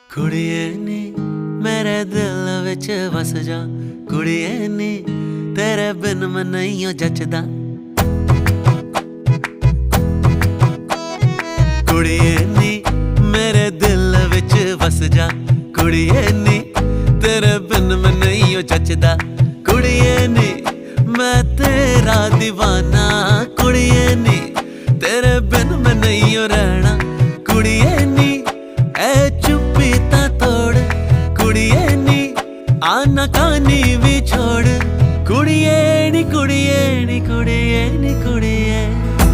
कुड़िए नी मेरे दिल विच वस जा, कुड़िए नी तेरे बिन मैं नहीं जचदा। कुड़िए नी मेरे दिल विच वस जा, कुड़िए नी तेरे बिन मैं नहीं जचदा। कुड़िए नी मैं तेरा दीवाना, कुड़िए नी तेरे बिन मैं नहीं रहना। कुड़िए नी ऐ चुप्पी ता तोड़, कुड़िए नी आना कानी भी छोड़। कुड़िए नी कुड़िए नी कुड़िए नी कुड़िए